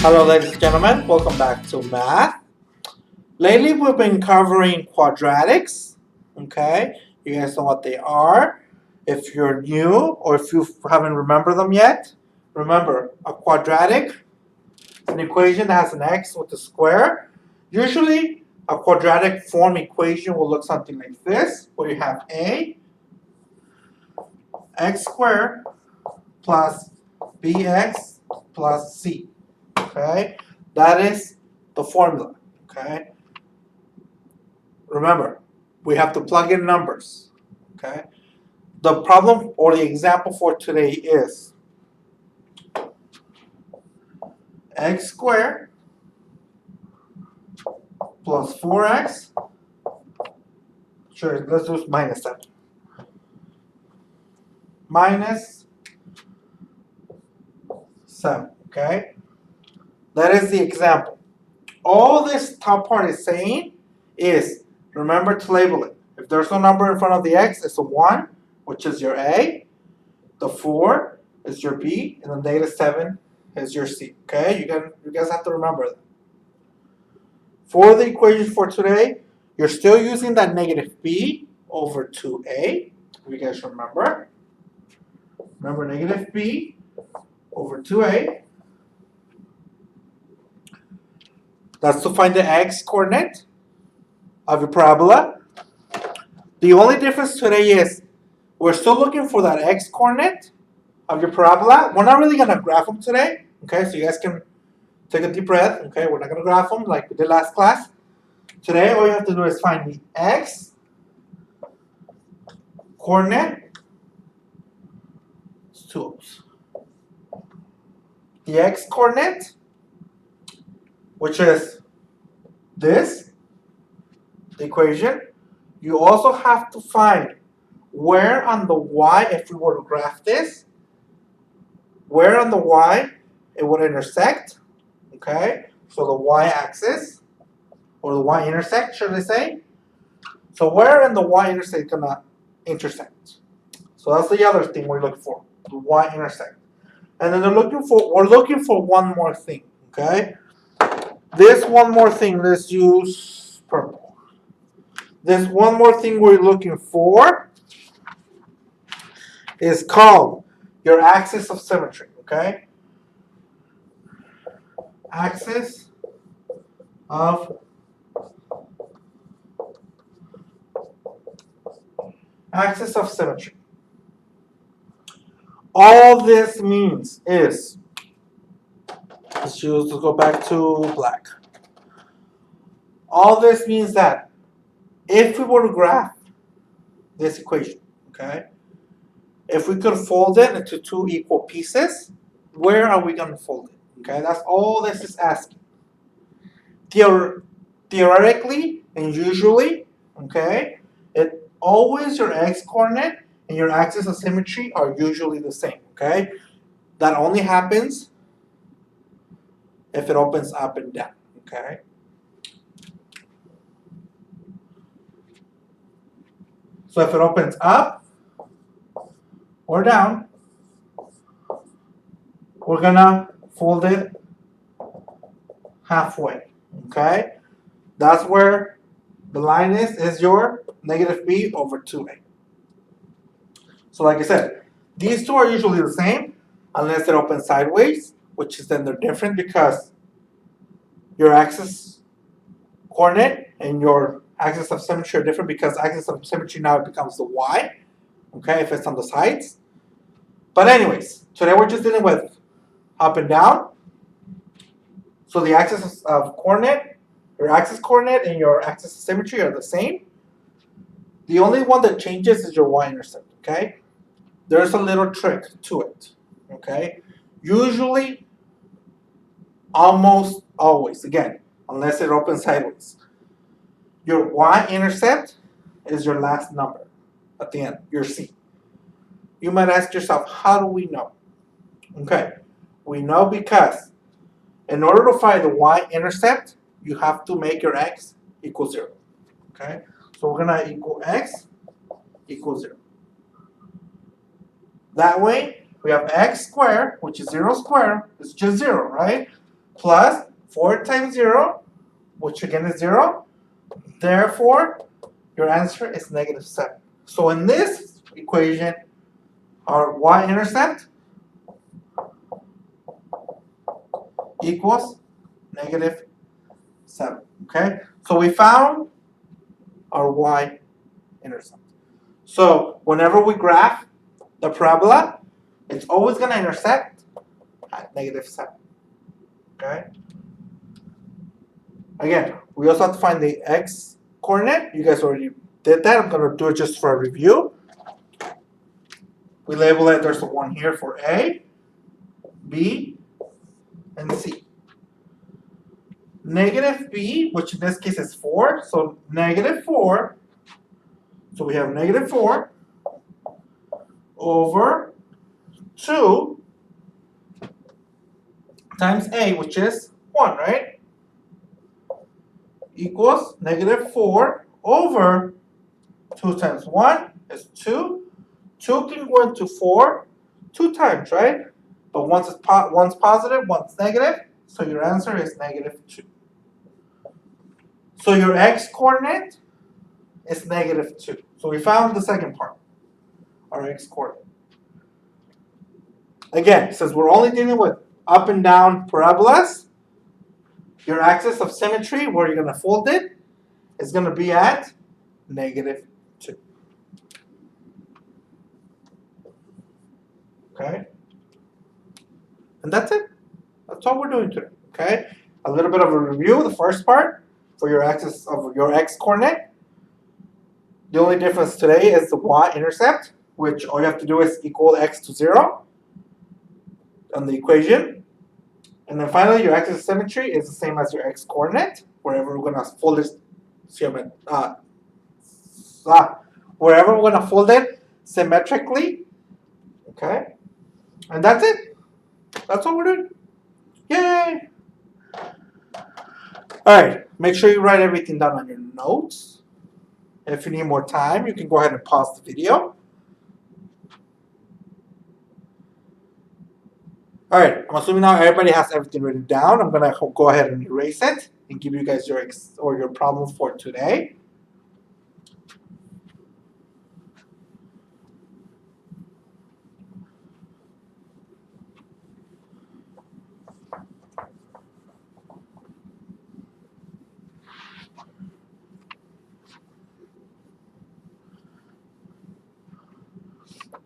Hello, ladies and gentlemen. Welcome back to math. Lately, we've been covering quadratics. Okay, you guys know what they are. If you're new or if you haven't remembered them yet, remember a quadratic is an equation that has an x with a square. Usually, a quadratic form equation will look something like this, where you have a x squared plus bx plus c. Okay, that is the formula. Okay, remember we have to plug in numbers. Okay, the problem or the example for today is x squared plus 4x. Sure, let's do minus 7. Minus 7. Okay, that is the example. All this top part is saying is remember to label it. If there's no number in front of the x, it's a 1, which is your A. The 4 is your B, and the negative 7 is your C. Okay, you guys have to remember that. For the equation for today, you're still using that negative B over 2A. If you guys remember. Remember negative B over 2A. That's to find the x coordinate of your parabola. The only difference today is we're still looking for that x coordinate of your parabola. We're not really going to graph them today. Okay, so you guys can take a deep breath. Okay, we're not going to graph them like we did last class. Today, all you have to do is find the x coordinate. It's two O's. The x coordinate, which is this, the equation. You also have to find where on the y, if we were to graph this, where on the y it would intersect. Okay, so the y-axis, or the y-intersect, should I say? So where in the y-intersect gonna intersect? So that's the other thing we're looking for, the y-intersect. And then we're looking for one more thing. Okay, this one more thing. Let's use purple. This one more thing we're looking for is called your axis of symmetry. Okay, axis of symmetry. All this means is, let's go back to black. All this means that if we were to graph this equation, okay, if we could fold it into two equal pieces, where are we going to fold it? Okay, that's all this is asking. Theoretically and usually, okay, it always your x coordinate and your axis of symmetry are usually the same. Okay, that only happens if it opens up and down. Okay. So if it opens up or down, we're gonna fold it halfway. Okay, that's where the line is your negative b over 2a. So like I said, these two are usually the same unless it opens sideways, which is then they're different because your axis coordinate and your axis of symmetry are different because axis of symmetry now becomes the y, okay, if it's on the sides. But anyways, today we're just dealing with up and down. So the axis of coordinate, your axis coordinate and your axis of symmetry are the same. The only one that changes is your y-intercept, okay? There's a little trick to it, okay? Usually, almost always, again, unless it opens sideways, your y-intercept is your last number at the end, your c. You might ask yourself, how do we know? Okay, we know because in order to find the y-intercept, you have to make your x equal 0. Okay, so we're gonna equal x equals 0. That way, we have x squared, which is 0 squared, it's just 0, right? plus 4 times 0, which again is 0. Therefore, your answer is negative 7. So in this equation, our y-intercept equals negative 7. Okay? So we found our y-intercept. So whenever we graph the parabola, it's always going to intersect at negative 7. Okay? Again, we also have to find the x coordinate. You guys already did that. I'm going to do it just for a review. We label it, there's a 1 here for A, B, and C. Negative B, which in this case is 4, so negative 4. So we have negative 4 over 2 times A, which is 1, right? Equals negative 4 over 2 times 1 is 2. 2 can go into 4 2 times, right? But one's positive, one's negative, so your answer is negative 2. So your x coordinate is negative 2. So we found the second part, our x coordinate. Again, since we're only dealing with up and down parabolas, your axis of symmetry, where you're going to fold it, is going to be at negative 2. Okay? And that's it. That's all we're doing today. Okay? A little bit of a review, the first part, for your axis of your x coordinate. The only difference today is the y-intercept, which all you have to do is equal x to 0 on the equation. And then finally, your axis of symmetry is the same as your x coordinate, wherever we're going to fold this, wherever we're going to fold it symmetrically. Okay? And that's it. That's all we're doing. Yay! Alright, make sure you write everything down on your notes. If you need more time, you can go ahead and pause the video. Alright, I'm assuming now everybody has everything written down. I'm going to go ahead and erase it and give you guys your problems for today.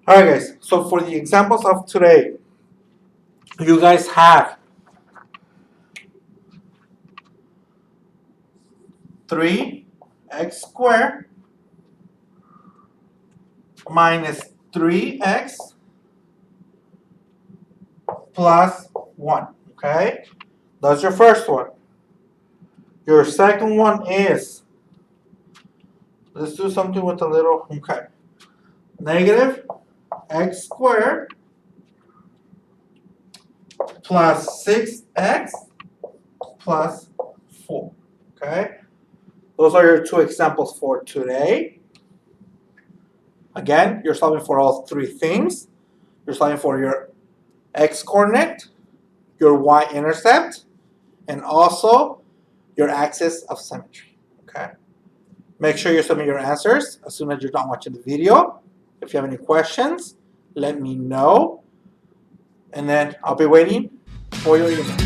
Alright guys, so for the examples of today, you guys have 3x squared minus 3x plus 1, okay? That's your first one. Your second one is, let's do something with a little, okay, negative x squared plus 6x plus 4, okay? Those are your two examples for today. Again, you're solving for all three things. You're solving for your x coordinate, your y-intercept, and also your axis of symmetry, okay? Make sure you submit your answers as soon as you're done watching the video. If you have any questions, let me know. And then I'll be waiting for your email.